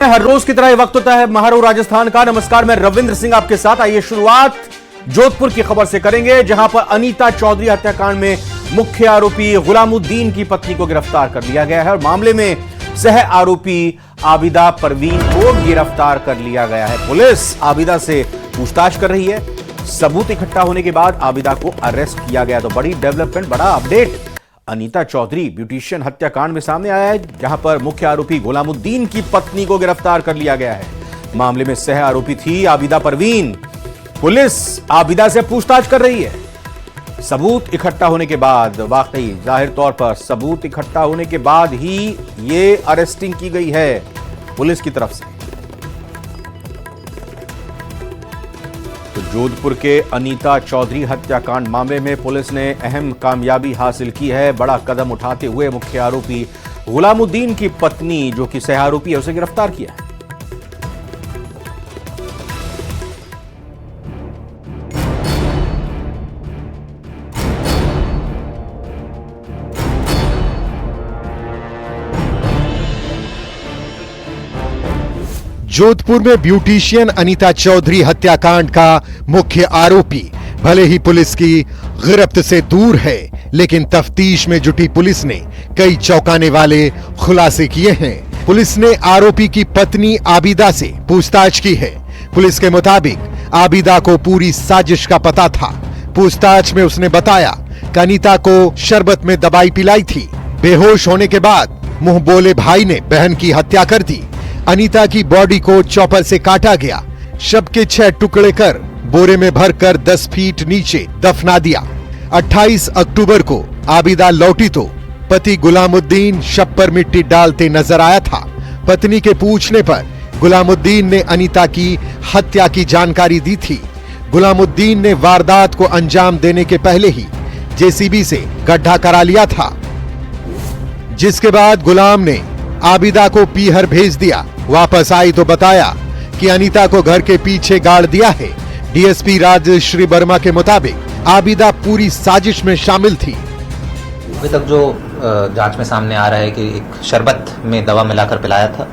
हर रोज की तरह ये वक्त होता है महारो राजस्थान का। नमस्कार, मैं रविंद्र सिंह आपके साथ। आइए शुरुआत जोधपुर की खबर से करेंगे, जहां पर अनीता चौधरी हत्याकांड में मुख्य आरोपी गुलामुद्दीन की पत्नी को गिरफ्तार कर लिया गया है और मामले में सह आरोपी आबिदा परवीन को गिरफ्तार कर लिया गया है। पुलिस आबिदा से पूछताछ कर रही है। सबूत इकट्ठा होने के बाद आबिदा को अरेस्ट किया गया। तो बड़ी डेवलपमेंट, बड़ा अपडेट अनीता चौधरी ब्यूटिशियन हत्याकांड में सामने आया है, जहां पर मुख्य आरोपी गुलामुद्दीन की पत्नी को गिरफ्तार कर लिया गया है। मामले में सह आरोपी थी आबिदा परवीन। पुलिस आबिदा से पूछताछ कर रही है। सबूत इकट्ठा होने के बाद, वाकई जाहिर तौर पर सबूत इकट्ठा होने के बाद ही ये अरेस्टिंग की गई है पुलिस की तरफ से। तो जोधपुर के अनीता चौधरी हत्याकांड मामले में पुलिस ने अहम कामयाबी हासिल की है। बड़ा कदम उठाते हुए मुख्य आरोपी गुलामुद्दीन की पत्नी, जो कि सह आरोपी है, उसे गिरफ्तार किया है। जोधपुर में ब्यूटिशियन अनीता चौधरी हत्याकांड का मुख्य आरोपी भले ही पुलिस की गिरफ्त से दूर है, लेकिन तफ्तीश में जुटी पुलिस ने कई चौंकाने वाले खुलासे किए हैं। पुलिस ने आरोपी की पत्नी आबिदा से पूछताछ की है। पुलिस के मुताबिक आबिदा को पूरी साजिश का पता था। पूछताछ में उसने बताया कि अनीता को शरबत में दवाई पिलाई थी। बेहोश होने के बाद मुंह बोले भाई ने बहन की हत्या कर दी। अनीता की बॉडी को चॉपर से काटा गया। शव के 6 टुकड़े कर बोरे में भरकर 10 फीट नीचे दफना दिया। 28 अक्टूबर को आबिदा लौटी तो पति गुलामुद्दीन शव पर मिट्टी डालते नजर आया था। पत्नी के पूछने पर गुलामुद्दीन ने अनीता की हत्या की जानकारी दी थी। गुलामुद्दीन ने वारदात को अंजाम देने के पहले ही जेसीबी से गड्ढा करा लिया था, जिसके बाद गुलाम ने आबिदा को पीहर भेज दिया। वापस आई तो बताया कि अनीता को घर के पीछे गाड़ दिया है। डीएसपी राजश्री वर्मा के मुताबिक आबिदा पूरी साजिश में शामिल थी। अभी तक जो जांच में सामने आ रहा है कि एक शरबत में दवा मिलाकर पिलाया था,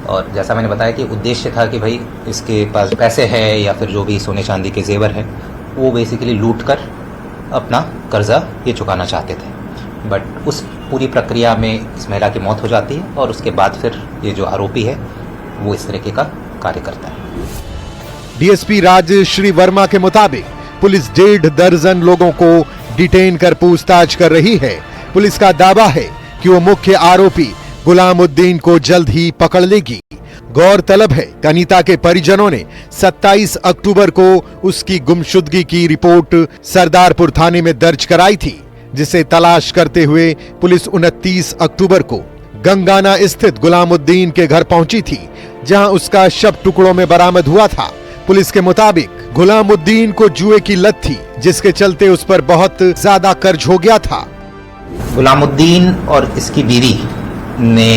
और जैसा मैंने बताया कि उद्देश्य था कि भाई इसके पास पैसे है या फिर जो भी सोने चांदी के जेवर है वो बेसिकली लूट कर अपना कर्जा ये चुकाना चाहते थे। बट उस पूरी प्रक्रिया में इस महिला की मौत हो जाती है और उसके बाद फिर ये जो आरोपी है वो इस तरीके का कार्य करता है। डीएसपी राजश्री वर्मा के मुताबिक पुलिस 1.5 दर्जन लोगों को डिटेन कर पूछताछ कर रही है। पुलिस का दावा है कि वो मुख्य आरोपी गुलामुद्दीन को जल्द ही पकड़ लेगी। गौरतलब है कि अनीता के परिजनों ने 27 अक्टूबर को उसकी गुमशुदगी की रिपोर्ट सरदारपुर थाने में दर्ज कराई थी, जिसे तलाश करते हुए पुलिस 29 अक्टूबर को गंगाना स्थित गुलामुद्दीन के घर पहुंची थी, जहां उसका शव टुकड़ों में बरामद हुआ था। पुलिस के मुताबिक गुलामुद्दीन को जुए की लत थी, जिसके चलते उस पर बहुत ज्यादा कर्ज हो गया था। गुलामुद्दीन और इसकी बीवी ने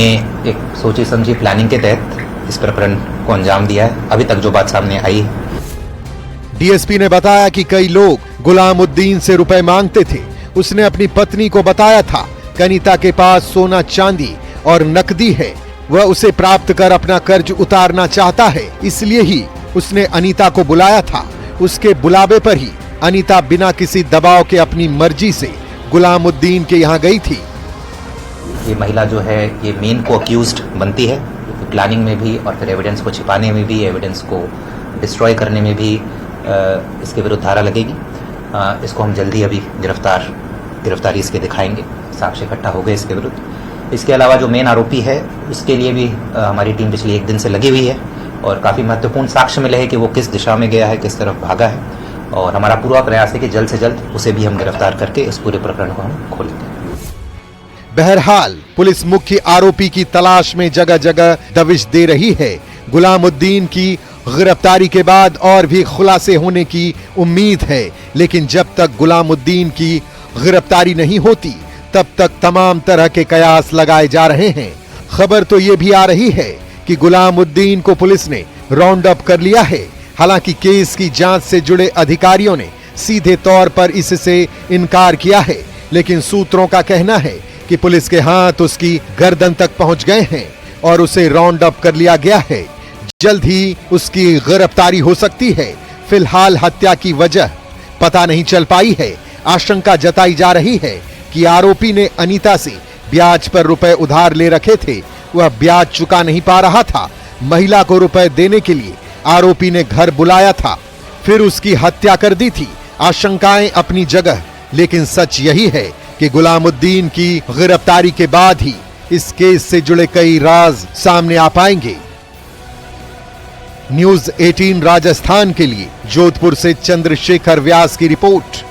एक सोची समझी प्लानिंग के तहत इस प्रकरण को अंजाम दिया है। अभी तक जो बात सामने आई है, डीएसपी ने बताया कि कई लोग गुलामुद्दीन से रुपए मांगते थे। उसने अपनी पत्नी को बताया था कि अनीता के पास सोना चांदी और नकदी है, वह उसे प्राप्त कर अपना कर्ज उतारना चाहता है, इसलिए ही उसने अनीता को बुलाया था। उसके बुलावे पर ही अनीता बिना किसी दबाव के अपनी मर्जी से गुलामुद्दीन के यहाँ गई थी। ये महिला जो है ये मेन को अक्यूज्ड बनती है। प्लानिंग में भी और फिर एविडेंस को छिपाने में भी, एविडेंस को डिस्ट्रॉय करने में भी इसके विरुद्ध धारा लगेगी। इसको हम जल्दी अभी गिरफ्तारी इसके दिखाएंगे। साक्ष्य इकट्ठा हो गए इसके विरुद्ध। इसके अलावा जो मेन आरोपी है उसके लिए भी हमारी टीम पिछले 1 दिन से लगी हुई है और काफ़ी महत्वपूर्ण साक्ष्य मिले हैं कि वो किस दिशा में गया है, किस तरफ भागा है, और हमारा पूरा प्रयास है कि जल्द से जल्द उसे भी हम गिरफ्तार करके इस पूरे प्रकरण को हम खोल दें। बहरहाल पुलिस मुख्य आरोपी की तलाश में जगह जगह दबिश दे रही है। गुलामुद्दीन की गिरफ्तारी के बाद और भी खुलासे होने की उम्मीद है, लेकिन जब तक गुलामुद्दीन की गिरफ्तारी नहीं होती तब तक तमाम तरह के कयास लगाए जा रहे हैं। खबर तो ये भी आ रही है कि गुलामुद्दीन को पुलिस ने राउंड अप कर लिया है। हालांकि केस की जांच से जुड़े अधिकारियों ने सीधे तौर पर इससे इनकार किया है, लेकिन सूत्रों का कहना है कि पुलिस के हाथ उसकी गर्दन तक पहुंच गए हैं। और उसे राउंड अप कर लिया गया है। जल्द ही उसकी गिरफ्तारी हो सकती है। फिलहाल हत्या की वजह पता नहीं चल पाई है। आशंका जताई जा रही है कि आरोपी ने अनीता से ब्याज पर रुपए उधार ले रखे थे। वह ब्याज चुका नहीं पा रहा था। महिला को रुपए देने के लिए आरोपी ने घर बुलाया था, फिर उसकी हत्या कर दी थी। आशंकाएं अपनी जगह, लेकिन सच यही है कि गुलामुद्दीन की गिरफ्तारी के बाद ही इस केस से जुड़े कई राज सामने आ पाएंगे। न्यूज़ 18 राजस्थान के लिए जोधपुर से चंद्रशेखर व्यास की रिपोर्ट।